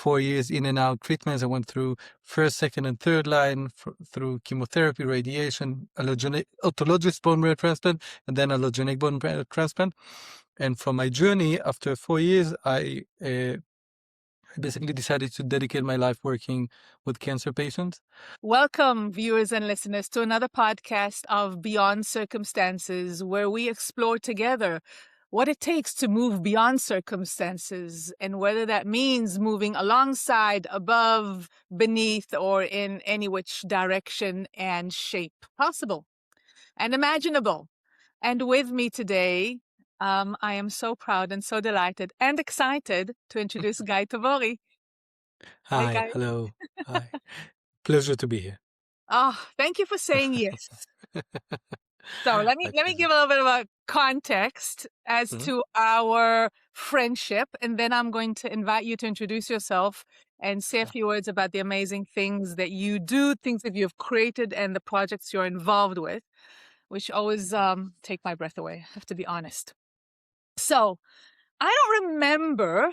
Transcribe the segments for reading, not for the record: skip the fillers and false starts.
4 years in and out treatments. I went through first, second, and third line through chemotherapy, radiation, autologous bone marrow transplant, and then allogeneic bone marrow transplant. And from my journey, after 4 years, I basically decided to dedicate my life working with cancer patients. Welcome, viewers and listeners, to another podcast of Beyond Circumstances, where we explore together what it takes to move beyond circumstances and whether that means moving alongside, above, beneath, or in any which direction and shape possible and imaginable. And with me today, I am so proud and so delighted and excited to introduce Guy Tavori. Hi, Hi, Guy. hello. Hi. Pleasure to be here. Oh, thank you for saying yes. So let me give a little bit of a context as to our friendship, and then I'm going to invite you to introduce yourself and say a few words about the amazing things that you do, things that you've created, and the projects you're involved with, which always take my breath away, I have to be honest. So I don't remember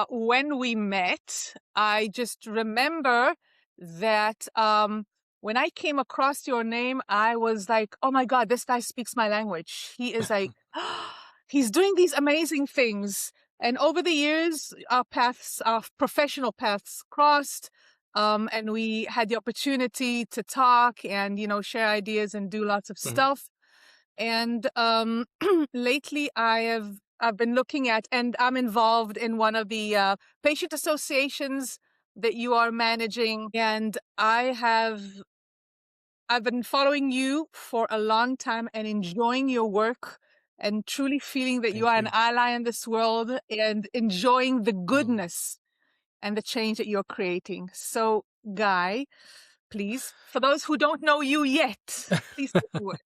when we met. I just remember that when I came across your name, I was like, oh my God, this guy speaks my language. He is like, he's doing these amazing things. And over the years, our professional paths crossed. And we had the opportunity to talk and, share ideas and do lots of stuff. And lately I've been looking at, and I'm involved in one of the patient associations that you are managing. And I've been following you for a long time and enjoying your work and truly feeling that you are an ally in this world and enjoying the goodness and the change that you're creating. So, Guy, please, for those who don't know you yet, please take the words.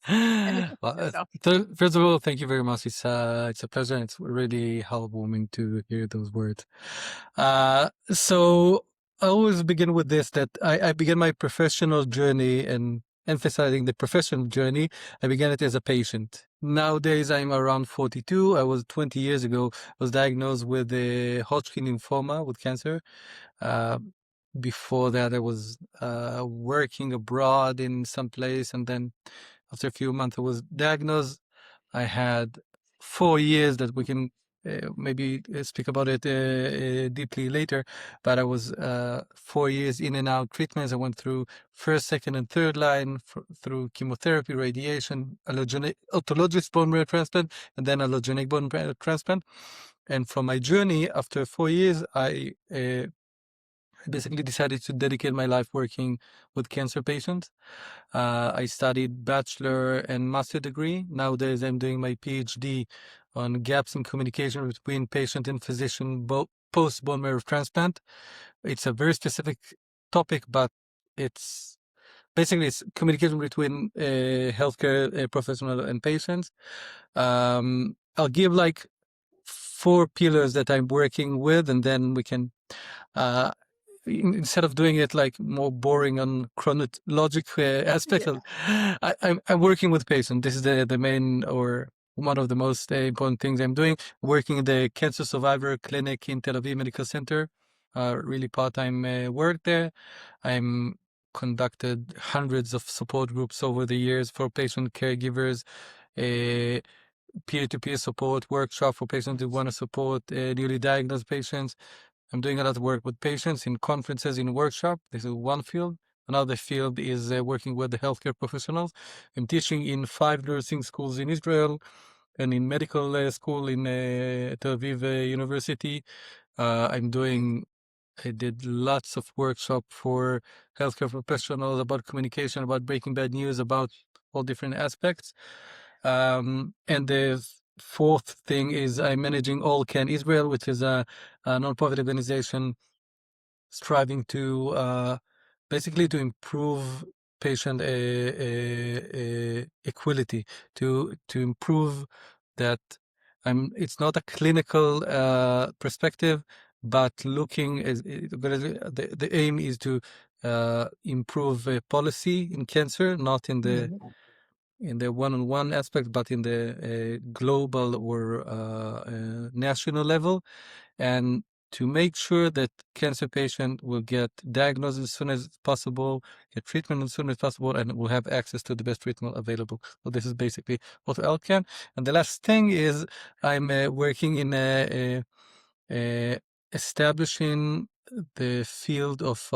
First of all, thank you very much. It's a pleasure. It's really heartwarming to hear those words. So I always begin with this, that I began my professional journey, and emphasizing the professional journey, I began it as a patient. Nowadays, I'm around 42. I was 20 years ago, I was diagnosed with a Hodgkin lymphoma, with cancer. Before that, I was working abroad in some place, and then after a few months, I was diagnosed. I had 4 years that we can maybe speak about it deeply later, but I was 4 years in and out treatments. I went through first, second, and third line through chemotherapy, radiation, autologous bone marrow transplant, and then allogeneic bone marrow transplant. And from my journey, after 4 years, I basically decided to dedicate my life working with cancer patients. I studied bachelor and master degree. Nowadays, I'm doing my PhD on gaps in communication between patient and physician post bone marrow transplant. It's a very specific topic, but it's communication between healthcare professional and patients. I'll give like 4 pillars that I'm working with, and then we can instead of doing it like more boring on chronologic aspect, I'm working with patients. This is the main, or one of the most important things I'm doing. Working in the cancer survivor clinic in Tel Aviv Medical Center, really part-time work there. I'm conducted hundreds of support groups over the years for patient caregivers, peer-to-peer support workshop for patients who want to support newly diagnosed patients. I'm doing a lot of work with patients in conferences, in workshop. This is one field. Another field is working with the healthcare professionals. I'm teaching in 5 nursing schools in Israel and in medical school in Tel Aviv University. I did lots of workshop for healthcare professionals about communication, about breaking bad news, about all different aspects. And the 4th thing is I'm managing All Can Israel, which is a non-profit organization striving to basically to improve patient equality, to improve that. It's not a clinical perspective, but looking as the aim is to improve policy in cancer, not in the one-on-one aspect, but in the global or national level. And to make sure that cancer patient will get diagnosed as soon as possible, get treatment as soon as possible, and will have access to the best treatment available. So this is basically what else can. And the last thing is I'm working in establishing the field of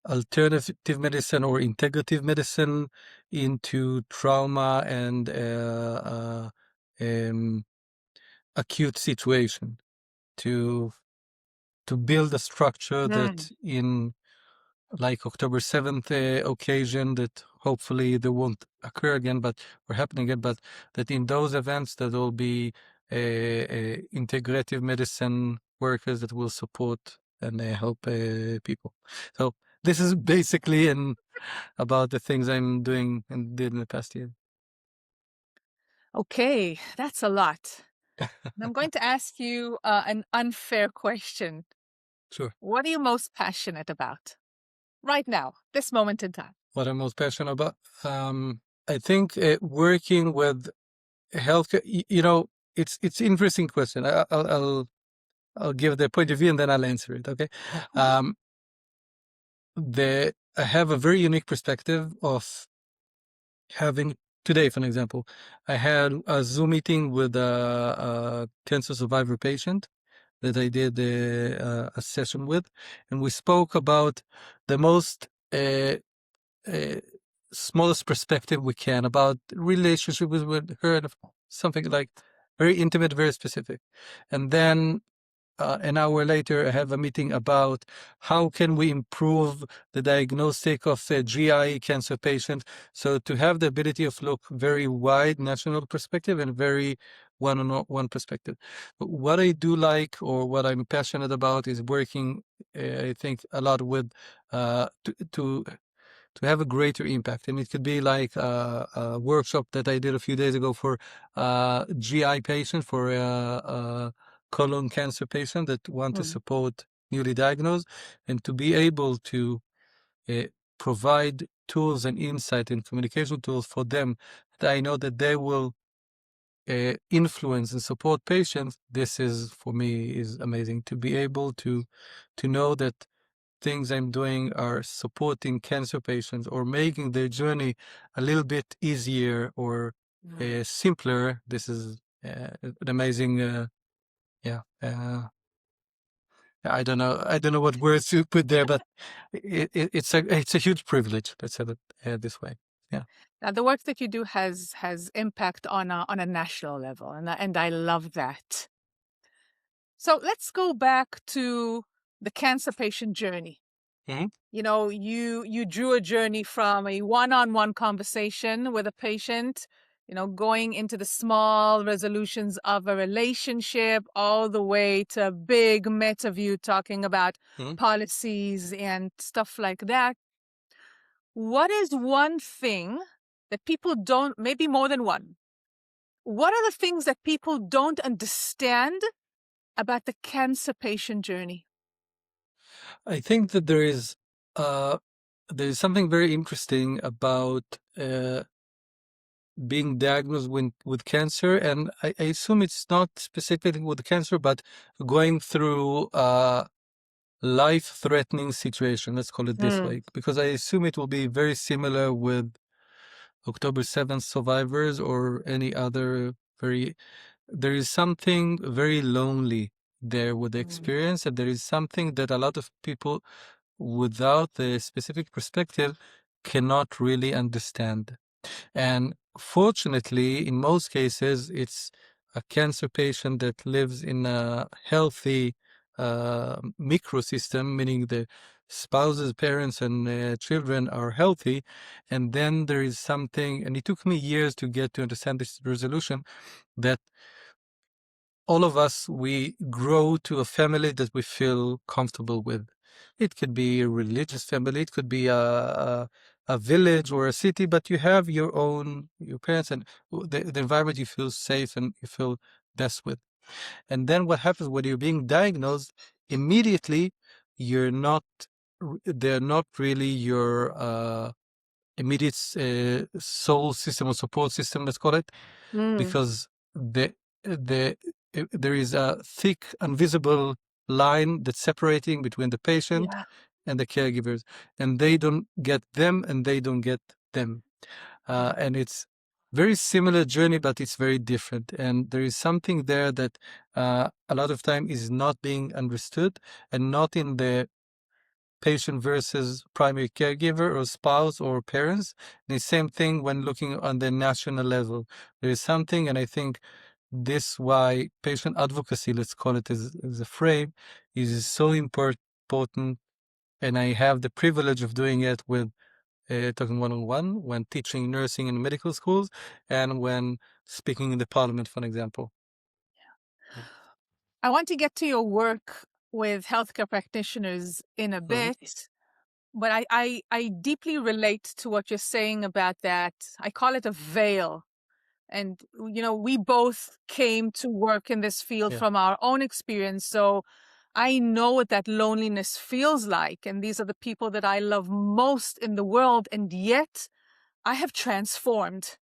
alternative medicine or integrative medicine into trauma and acute situation to build a structure that in like October 7th occasion that hopefully they won't occur again, but or happen again, but that in those events that will be integrative medicine workers that will support and help people. So this is basically about the things I'm doing and did in the past year. Okay, that's a lot. And I'm going to ask you an unfair question. Sure. What are you most passionate about right now, this moment in time? What I'm most passionate about? I think working with healthcare. You know, it's interesting question. I'll give the point of view and then I'll answer it. Okay. I have a very unique perspective of having today, for an example. I had a Zoom meeting with a cancer survivor patient that I did a session with, and we spoke about the most smallest perspective we can about relationship with her, and something like very intimate, very specific. And then an hour later, I have a meeting about how can we improve the diagnostic of a GI cancer patient. So to have the ability of look very wide national perspective and very one-on-one perspective. But what I do like or what I'm passionate about is working, I think, a lot with to have a greater impact. And it could be like a workshop that I did a few days ago for GI patient, for a colon cancer patient that want to support newly diagnosed, and to be able to provide tools and insight and communication tools for them that I know that they will influence and support patients. This is, for me, is amazing to be able to know that things I'm doing are supporting cancer patients or making their journey a little bit easier or simpler. This is an amazing, I don't know what words to put there, but it's a huge privilege. Let's say it this way. Yeah. Now, the work that you do has impact on a national level, and I love that. So let's go back to the cancer patient journey. Mm-hmm. You know, you drew a journey from a one-on-one conversation with a patient, you know, going into the small resolutions of a relationship, all the way to a big meta view talking about policies and stuff like that. What is one thing that people don't, maybe more than one, what are the things that people don't understand about the cancer patient journey? I think that there's something very interesting about being diagnosed with cancer, and I assume it's not specifically with cancer, but going through a life-threatening situation, let's call it this way, because I assume it will be very similar with October 7th survivors or any other there is something very lonely there with the experience, and there is something that a lot of people without the specific perspective cannot really understand. And fortunately, in most cases, it's a cancer patient that lives in a healthy microsystem, meaning the spouses, parents, and children are healthy. And then there is something, and it took me years to get to understand this resolution, that all of us, we grow to a family that we feel comfortable with. It could be a religious family, it could be a village or a city, but you have your parents and the environment you feel safe and you feel best with. And then what happens when you're being diagnosed, immediately they're not really your immediate soul system or support system, let's call it, because there is a thick, invisible line that's separating between the patient and the caregivers, and they don't get them and they don't get them. And it's very similar journey, but it's very different. And there is something there that a lot of time is not being understood, and not in the patient versus primary caregiver or spouse or parents. The same thing when looking on the national level. There is something, and I think this why patient advocacy, let's call it as a frame, is so important. And I have the privilege of doing it with talking one-on-one, when teaching nursing in medical schools, and when speaking in the parliament, for example. I want to get to your work with healthcare practitioners in a bit, but I deeply relate to what you're saying about that. I call it a veil. And, we both came to work in this field from our own experience. So I know what that loneliness feels like. And these are the people that I love most in the world. And yet I have transformed.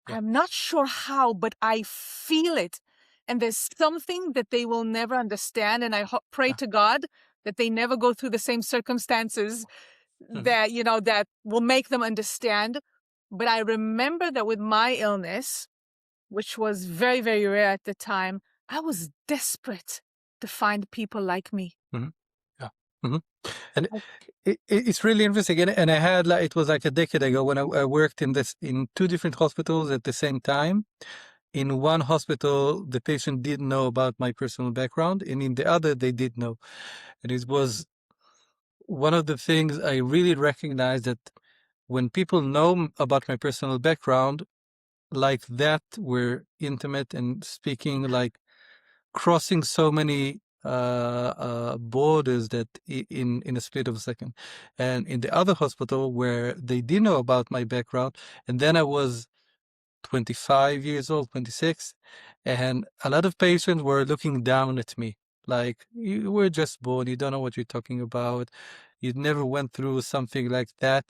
I'm not sure how, but I feel it. And there's something that they will never understand. And I pray to God that they never go through the same circumstances that, that will make them understand. But I remember that with my illness, which was very, very rare at the time, I was desperate to find people like me. And it's really interesting. And I had, it was like a decade ago when I worked in two different hospitals at the same time. In one hospital, the patient didn't know about my personal background, and in the other, they did know. And it was one of the things I really recognized, that when people know about my personal background, like that, we're intimate and speaking, like crossing so many borders that in a split of a second. And in the other hospital where they didn't know about my background, and then I was 25 years old, 26, and a lot of patients were looking down at me, like, you were just born, you don't know what you're talking about, you never went through something like that.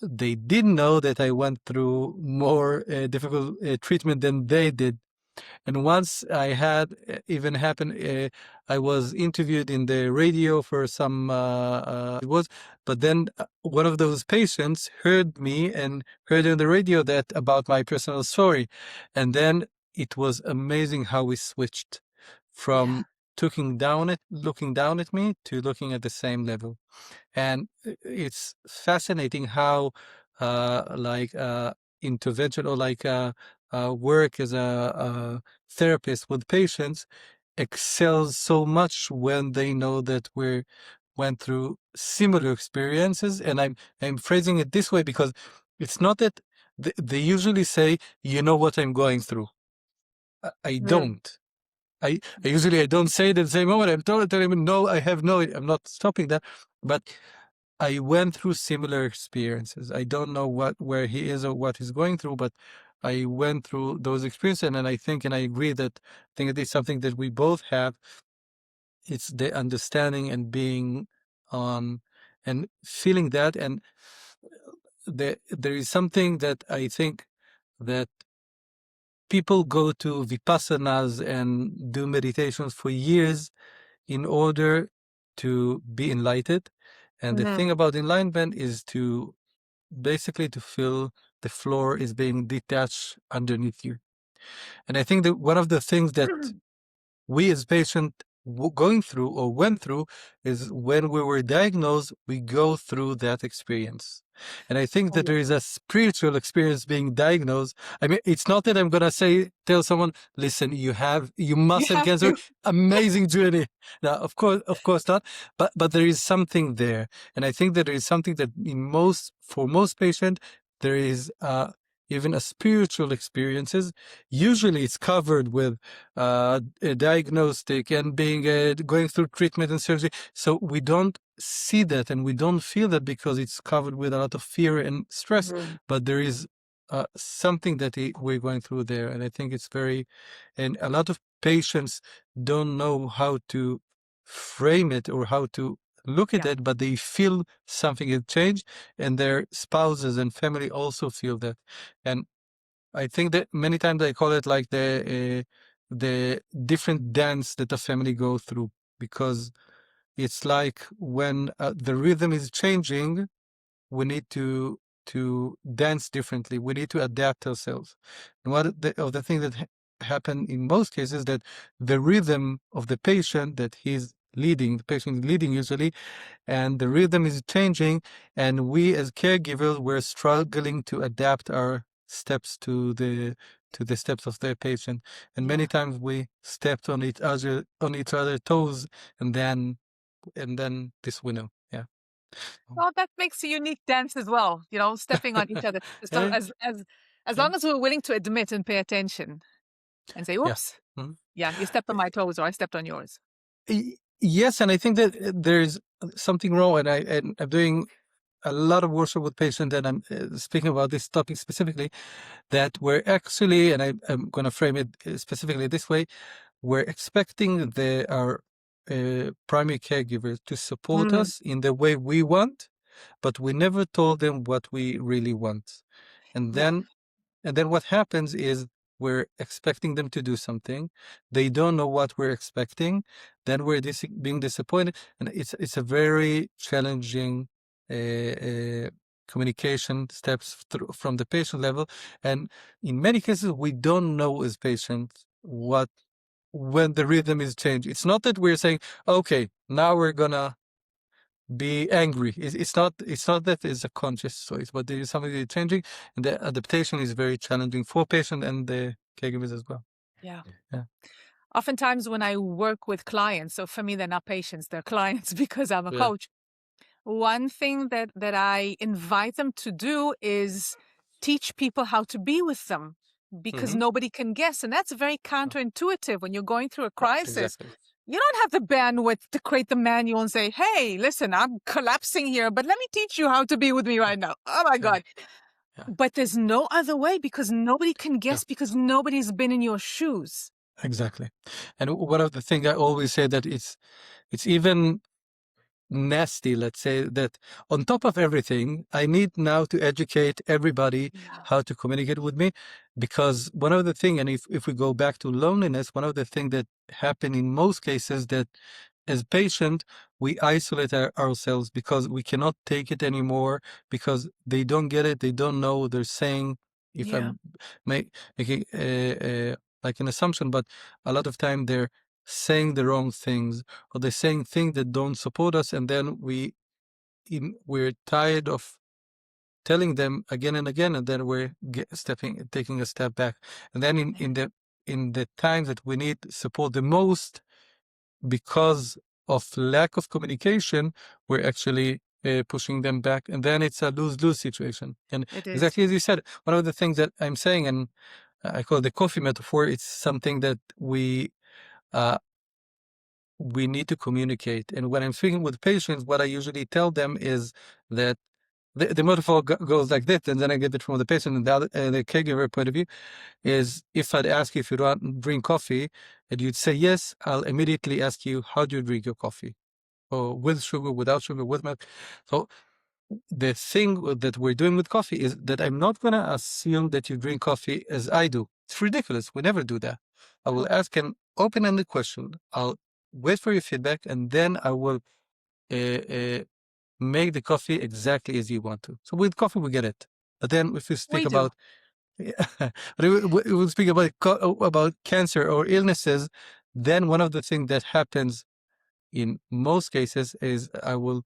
They didn't know that I went through more difficult treatment than they did. And once I had even happened, I was interviewed in the radio for some, but then one of those patients heard me and heard on the radio that about my personal story. And then it was amazing how we switched from looking down at me to looking at the same level. And it's fascinating how intervention or work as a therapist with patients excels so much when they know that we went through similar experiences. And I'm phrasing it this way because it's not that they usually say, you know what I'm going through. I don't. I usually don't say it at the same moment. I'm telling him, no, I have no, I'm not stopping that. But I went through similar experiences. I don't know where he is or what he's going through, but I went through those experiences, and I think, and I agree that I think it is something that we both have. It's the understanding and being on and feeling that. And there is something that I think that people go to vipassanas and do meditations for years in order to be enlightened. And the thing about enlightenment is to basically to feel the floor is being detached underneath you. And I think that one of the things that we as patients going through or went through is when we were diagnosed, we go through that experience. And I think that there is a spiritual experience being diagnosed. I mean, it's not that I'm going to tell someone, listen, you must have cancer. Amazing journey. Now, of course not. But there is something there. And I think that there is something that for most patients, there is even a spiritual experiences. Usually it's covered with a diagnostic and being going through treatment and surgery. So we don't see that and we don't feel that because it's covered with a lot of fear and stress. But there is something that we're going through there. And I think it's and a lot of patients don't know how to frame it or how to look at it, but they feel something has changed, and their spouses and family also feel that. And I think that many times I call it like the different dance that a family go through because it's like when the rhythm is changing, we need to dance differently. We need to adapt ourselves. And one of the things that happen in most cases, that the rhythm of the patient that he's leading, the patient is leading usually, and the rhythm is changing, and we as caregivers, we're struggling to adapt our steps to the steps of the patient, and many times we stepped on each other toes, and then this we know. Yeah. Well, that makes a unique dance as well, you know, stepping on each other. So Yeah. as long as we're willing to admit and pay attention and say, Yeah. oops, Mhm. yeah, you stepped on my toes or I stepped on yours. Yes, and I think that there's something wrong, and I'm doing a lot of workshop with patients, and I'm speaking about this topic specifically, that we're actually, and I'm going to frame it specifically this way, we're expecting our primary caregivers to support Mm, us in the way we want, but we never told them what we really want. And yeah, then what happens is we're expecting them to do something. They don't know what we're expecting. Then we're being disappointed. And it's a very challenging communication steps from the patient level. And in many cases, we don't know as patients when the rhythm is changed. It's not that we're saying, okay, now we're gonna be angry. It's not that it's a conscious choice, but there is something that's changing, and the adaptation is very challenging for patient and the caregivers as well. yeah. Yeah. Oftentimes when I work with clients, so for me, they're not patients, they're clients because I'm a Yeah. coach. One thing that I invite them to do is teach people how to be with them because Mm-hmm. nobody can guess. And that's very counterintuitive when you're going through a crisis. Exactly. You don't have the bandwidth to create the manual and say, hey, listen, I'm collapsing here, but let me teach you how to be with me right now. Oh my Yeah. God. Yeah. But there's no other way because nobody can Yeah. guess because nobody's been in your shoes. Exactly. And one of the things I always say, that it's even nasty, let's say, that on top of everything, I need now to educate everybody Yeah. how to communicate with me, because one of the things, and if we go back to loneliness, one of the things that happen in most cases, that as patient, we isolate ourselves because we cannot take it anymore, because they don't get it, they don't know, they're saying, if Yeah. I'm making like an assumption, but a lot of time they're saying the wrong things, or they're saying things that don't support us, and then we're tired of telling them again and again, and then we're taking a step back, and then in the times that we need support the most, because of lack of communication, we're actually pushing them back, and then it's a lose-lose situation. And It is. exactly as you said, one of the things that I'm saying, and I call it the coffee metaphor, it's something that uh, we need to communicate. And when I'm speaking with patients, what I usually tell them is that the metaphor goes like this, and then I get it from the patient and the caregiver point of view, is if I'd ask you if you don't drink coffee, and you'd say yes, I'll immediately ask you, how do you drink your coffee? Or with sugar, without sugar, with milk. So the thing that we're doing with coffee is that I'm not going to assume that you drink coffee as I do. It's ridiculous. We never do that. I will ask an open-ended question. I'll wait for your feedback, and then I will uh, uh, make the coffee exactly as you want to. So with coffee, we get it. But then if we speak We do. about but we'll speak about cancer or illnesses, then one of the things that happens in most cases is uh, I will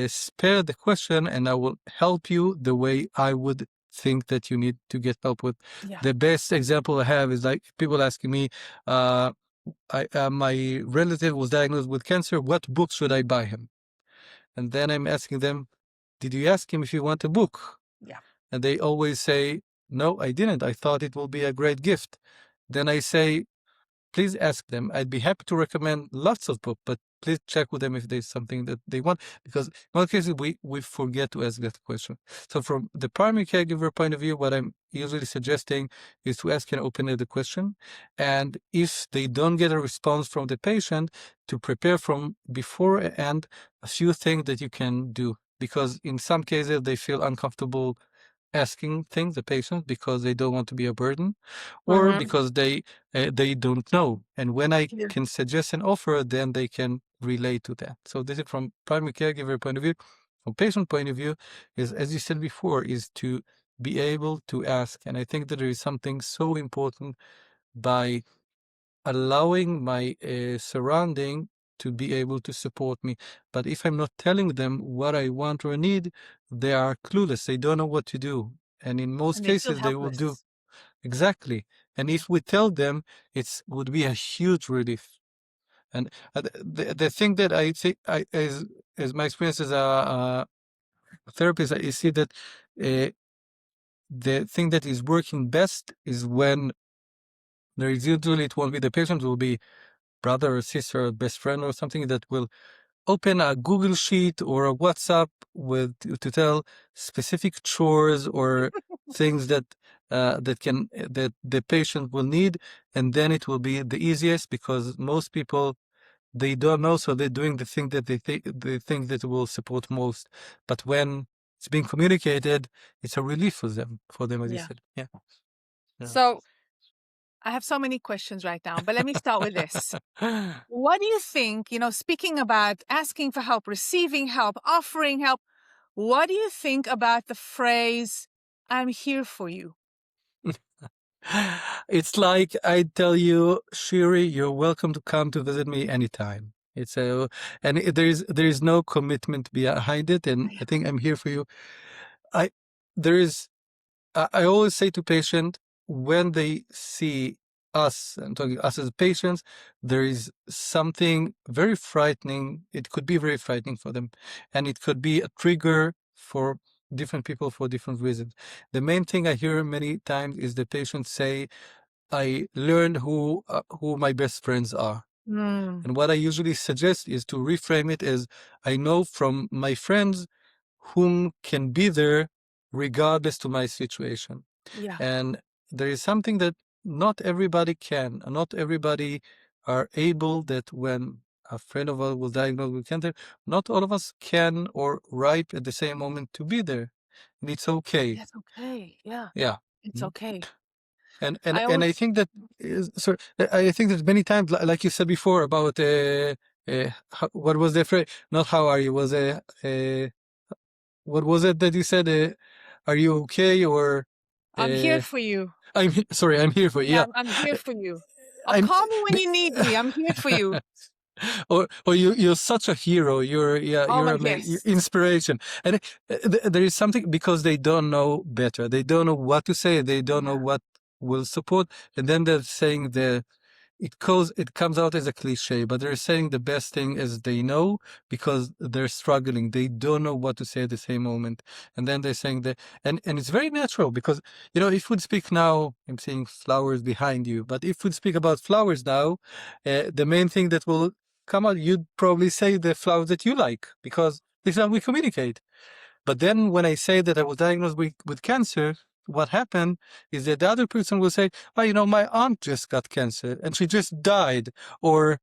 spare the question, and I will help you the way I would think that you need to get help with. Yeah. The best example I have is like people asking me, my relative was diagnosed with cancer. What book should I buy him? And then I'm asking them, did you ask him if you want a book? Yeah. And they always say, no, I didn't. I thought it will be a great gift. Then I say, please ask them. I'd be happy to recommend lots of books, but please check with them if there's something that they want, because in most cases we forget to ask that question. So from the primary caregiver point of view, what I'm usually suggesting is to ask an open-ended question, and if they don't get a response from the patient, to prepare from before and a few things that you can do, because in some cases they feel uncomfortable asking things, the patients, because they don't want to be a burden, or because they don't know. And when I can suggest an offer, then they can relate to that. So this is from primary caregiver point of view. From patient point of view, is, as you said before, is to be able to ask. And I think that there is something so important by allowing my surrounding to be able to support me. But if I'm not telling them what I want or need, they are clueless. They don't know what to do. And in most And they feel cases, they will do helpless. exactly. And if we tell them, it would be a huge relief. And the thing that I think, as my experience as a therapist, I see that the thing that is working best is when there is usually, it won't be the patient, it will be brother or sister or best friend or something that will open a Google Sheet or a WhatsApp with to tell specific chores or things that that the patient will need, and then it will be the easiest because most people, they don't know, so they're doing the thing that they think that will support most. But when it's being communicated, it's a relief for them, as you said. Yeah. So I have so many questions right now, but let me start with this. What do you think, speaking about asking for help, receiving help, offering help, what do you think about the phrase, I'm here for you? It's like I tell you, Shiri, you're welcome to come to visit me anytime. It's a, and there is no commitment behind it, and I think I'm here for you. I there is I always say to patient when they see us and talking us as patients, there is something very frightening. It could be very frightening for them, and it could be a trigger for different people for different reasons. The main thing I hear many times is the patients say, I learned who my best friends are. And what I usually suggest is to reframe it as, I know from my friends whom can be there regardless to my situation. Yeah. And there is something that not everybody can, and not everybody are able, that when a friend of ours was diagnosed with cancer, not all of us can or ripe at the same moment to be there. And it's okay. That's okay. Yeah. Yeah. It's okay. And I I always, think that sorry, I think that many times, like you said before about what was the phrase? Not how are you? Was what was it that you said? Are you okay? Or I'm here for you. I'm sorry, I'm here for you. Yeah, Yeah, I'm here for you. Or I'm. call me when you need me. I'm here for you. Or you're such a hero. You're Oh my, you're amazing, yes. inspiration. And there is something because they don't know better. They don't know what to say. They don't know Yeah. what will support. And then they're saying it comes out as a cliche, but they're saying the best thing is they know because they're struggling. They don't know what to say at the same moment. And then they're saying that, and it's very natural because, if we speak now, I'm seeing flowers behind you, but if we speak about flowers now, the main thing that will come out, you'd probably say the flowers that you like because this is how we communicate. But then when I say that I was diagnosed with cancer, what happened is that the other person will say, oh, my aunt just got cancer and she just died. Or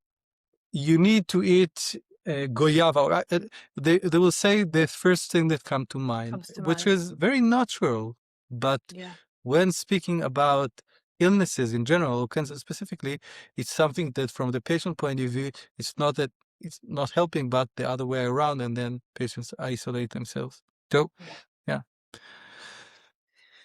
you need to eat goyava. Or, they will say the first thing that comes to mind, Comes to which mind. is very natural. But Yeah. when speaking about illnesses in general, cancer specifically, it's something that from the patient point of view, it's not helping, but the other way around, and then patients isolate themselves. So, yeah.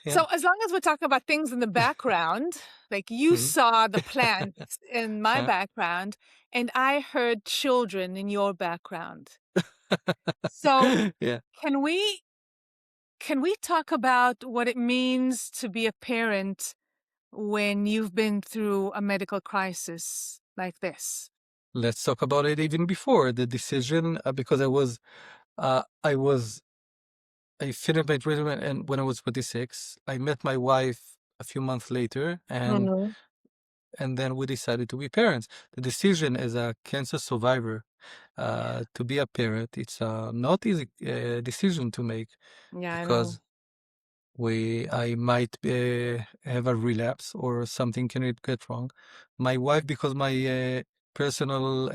So as long as we're talking about things in the background, like you saw the plants in my background, and I heard children in your background. So Yeah. can we talk about what it means to be a parent when you've been through a medical crisis like this? Let's talk about it even before the decision, because I finished my treatment, and when I was 26, I met my wife a few months later, and then we decided to be parents. The decision as a cancer survivor, to be a parent, it's a not easy decision to make Yeah, I know. because I might have a relapse or something can get wrong. My wife, because my personal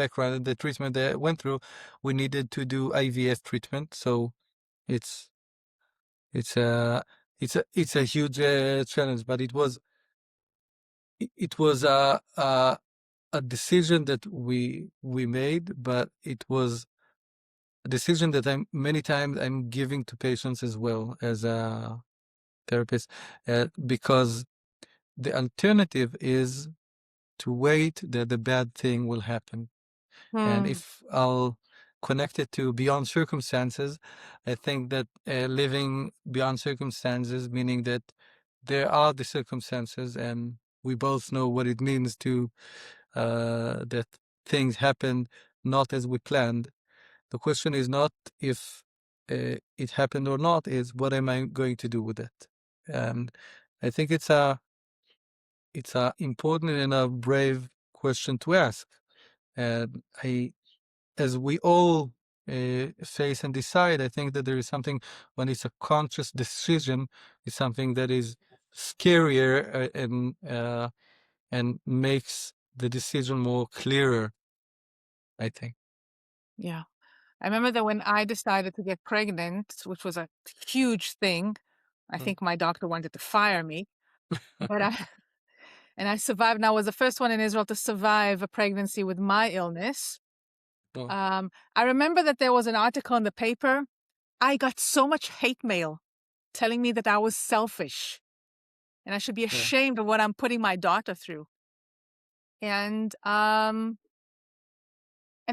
background and the treatment that I went through, we needed to do IVF treatment. So it's It's a huge challenge, but it was a decision that we made, but it was a decision that many times I'm giving to patients as well as a therapist, because the alternative is to wait that the bad thing will happen. And Hmm. if I'll connect it to beyond circumstances, I think that living beyond circumstances, meaning that there are the circumstances, and we both know what it means to that things happen not as we planned. The question is not if it happened or not, is what am I going to do with it? And I think it's a important and a brave question to ask. And as we all face and decide, I think that there is something when it's a conscious decision, it's something that is scarier and makes the decision more clearer, I think. Yeah. I remember that when I decided to get pregnant, which was a huge thing, I Mm. think my doctor wanted to fire me, but I and I survived. And I was the first one in Israel to survive a pregnancy with my illness. Oh, I remember that there was an article in the paper. I got so much hate mail telling me that I was selfish and I should be yeah. ashamed of what I'm putting my daughter through. And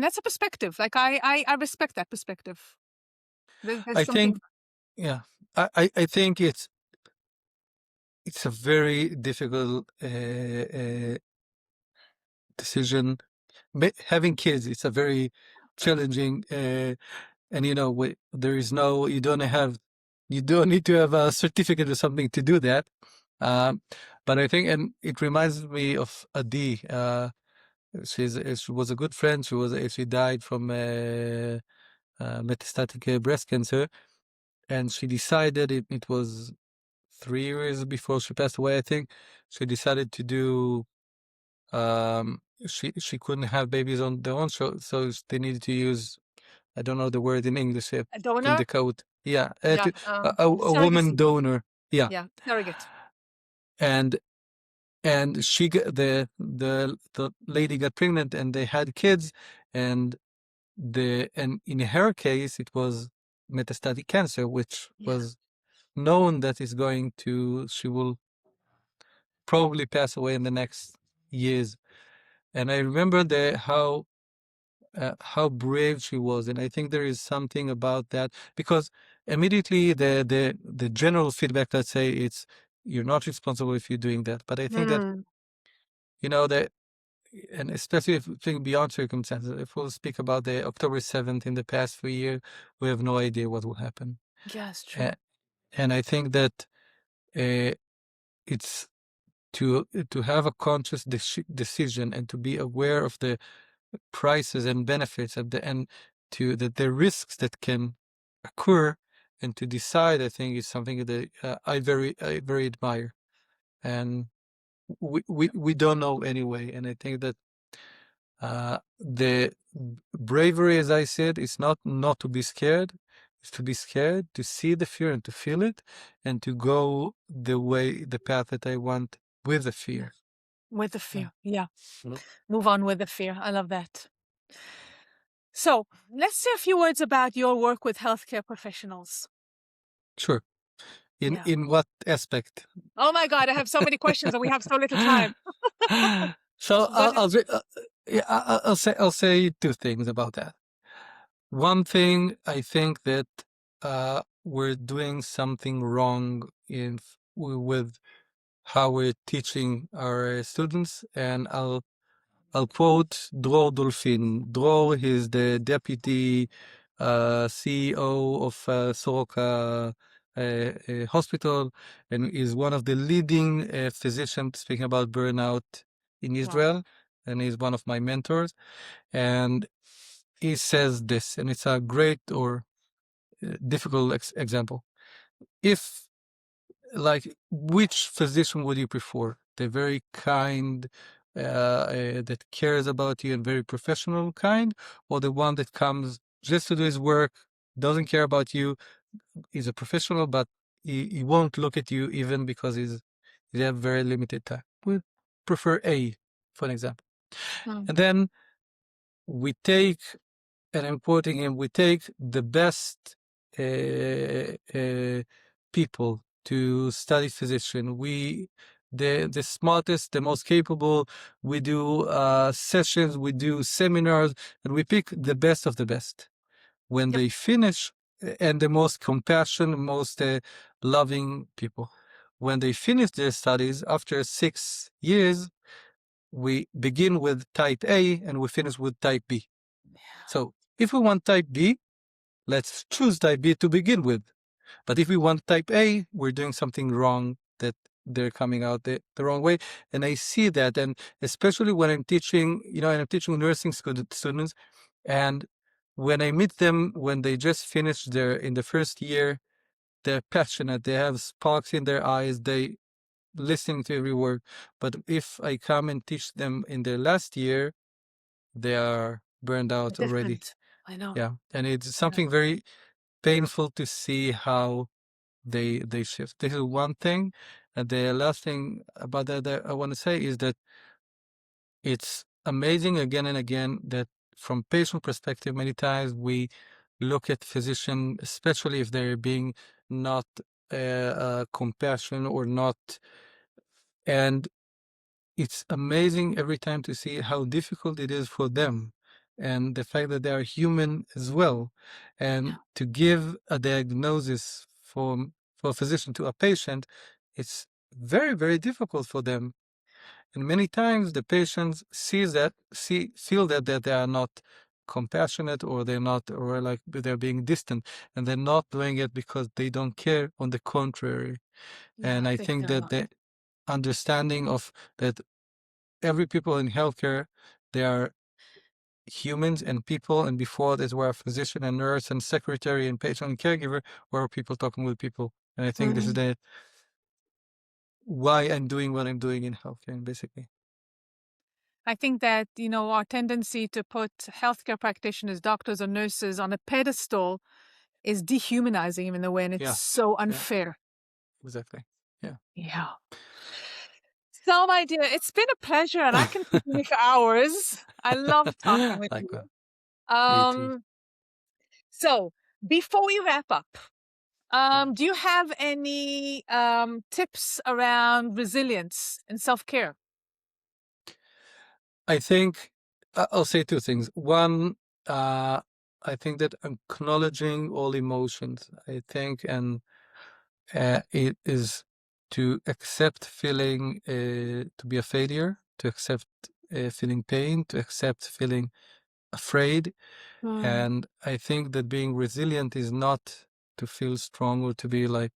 that's a perspective. Like I respect that perspective. There's I think, something. yeah, I think it's a very difficult decision. Having kids, it's a very challenging, and there is no, you don't need to have a certificate or something to do that. But I think, and it reminds me of Adi. She was a good friend. She died from metastatic breast cancer, and she decided it was 3 years before she passed away. I think she decided to do. She couldn't have babies on their own, so they needed to use, I don't know the word in English, A from donor? the code. Yeah, Yeah. a woman Surrogacy. donor. Yeah, Yeah. Surrogate. and she got the lady got pregnant and they had kids, and in her case it was metastatic cancer, which Yeah. was known that she will probably pass away in the next years. And I remember how brave she was, and I think there is something about that, because immediately the general feedback, let's say, it's you're not responsible if you're doing that. But I think that Hmm. that, and especially if we think beyond circumstances, if we'll speak about the October 7th in the past 3 years, we have no idea what will happen. Yeah, it's true. Uh, and I think that it's to have a conscious decision and to be aware of the prices and benefits at the end, to the risks that can occur, and to decide, I think, is something that I very admire. And we don't know anyway. And I think that the bravery, as I said, is not to be scared. It's to be scared, to see the fear and to feel it, and to go the path that I want with the fear. With the Yeah. fear. Yeah. Mm. Move on with the fear. I love that. So let's say a few words about your work with healthcare professionals. Sure. Yeah. In what aspect? Oh my God, I have so many questions and we have so little time. So But yeah, I'll say two things about that. One thing, I think that we're doing something wrong with how we're teaching our students, and I'll quote Dror Dolphin. Dror is the deputy CEO of Soroka Hospital, and is one of the leading physicians speaking about burnout in wow. Israel, and he's one of my mentors. And he says this, and it's a great or difficult example. If, like, which physician would you prefer? The very kind, that cares about you and very professional kind, or the one that comes just to do his work, doesn't care about you, is a professional, but he won't look at you even because they have very limited time. We prefer A, for an example. And then we take, and I'm quoting him, we take the best people to study physician. The smartest, the most capable. We do sessions, we do seminars, and we pick the best of the best. When they finish, and the most compassionate, most loving people. When they finish their studies after 6 years, we begin with type A and we finish with type B. So if we want type B, let's choose type B to begin with. But if we want type A, we're doing something wrong, that they're coming out the wrong way. And I see that, and especially when I'm teaching, and I'm teaching nursing students, and when I meet them, when they just finished in the first year, they're passionate, they have sparks in their eyes, they listening to every word. But if I come and teach them in their last year, they are burned out already. I know. Yeah, and it's something very painful to see how they shift. This is one thing. And the last thing about that I want to say is that it's amazing again and again that from patient perspective, many times we look at physician, especially if they're being not compassion or not, and it's amazing every time to see how difficult it is for them, and the fact that they are human as well, and to give a diagnosis for a physician to a patient, it's very, very difficult for them. And many times the patients feel that they are not compassionate, or they're not, or like they're being distant, and they're not doing it because they don't care. On the contrary, and I think that the understanding of that every people in healthcare, they are humans and people, and before this were a physician and nurse and secretary and patient and caregiver, were people talking with people. And I think this is why I'm doing what I'm doing in healthcare, basically. I think that, our tendency to put healthcare practitioners, doctors or nurses on a pedestal is dehumanizing them in a way, and it's so unfair. Exactly. Yeah. Yeah. So, my dear, it's been a pleasure, and I can keep you for hours. I love talking with you. So, before we wrap up, do you have any tips around resilience and self-care? I think I'll say two things. One, I think that acknowledging all emotions, I think, and it is to accept feeling to be a failure, to accept feeling pain, to accept feeling afraid. And I think that being resilient is not to feel strong or to be like,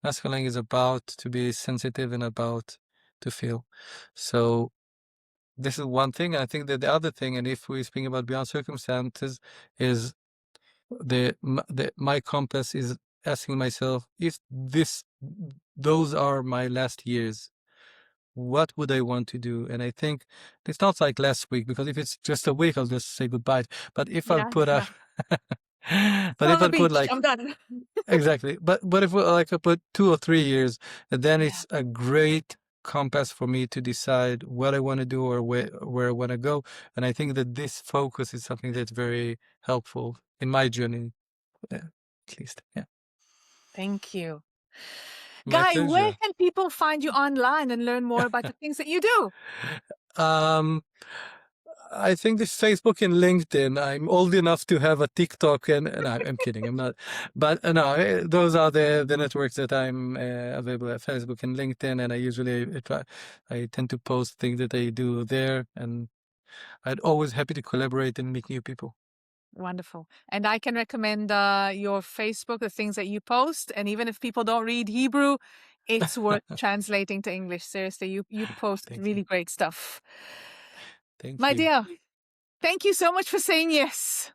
masculine is about to be sensitive and about to feel. So this is one thing. I think that the other thing, and if we speak about beyond circumstances, is my compass is asking myself, if those are my last years, what would I want to do? And I think it's not like last week, because if it's just a week, I'll just say goodbye. But if I put a, but if I put like, I'm done. exactly. But if I put 2 or 3 years, then it's a great compass for me to decide what I want to do or where I want to go. And I think that this focus is something that's very helpful in my journey, at least. Yeah. Thank you. My Guy, pleasure. where can people find you online and learn more about the things that you do? I think this Facebook and LinkedIn. I'm old enough to have a TikTok, and I'm kidding. I'm not, but no, those are the networks that I'm available at, Facebook and LinkedIn. And I usually I tend to post things that I do there, and I'm always happy to collaborate and meet new people. Wonderful. And I can recommend your Facebook, the things that you post. And even if people don't read Hebrew, it's worth translating to English. Seriously, you post really great stuff. Thank My you. dear, thank you so much for saying yes.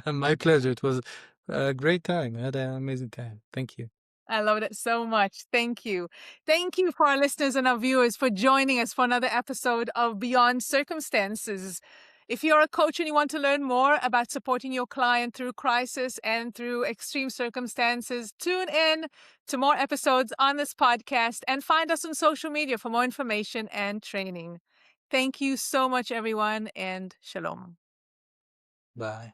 My pleasure. It was a great time. I had an amazing time. Thank you. I loved it so much. Thank you. Thank you for our listeners and our viewers for joining us for another episode of Beyond Circumstances. If you're a coach and you want to learn more about supporting your client through crisis and through extreme circumstances, tune in to more episodes on this podcast and find us on social media for more information and training. Thank you so much, everyone, and shalom. Bye.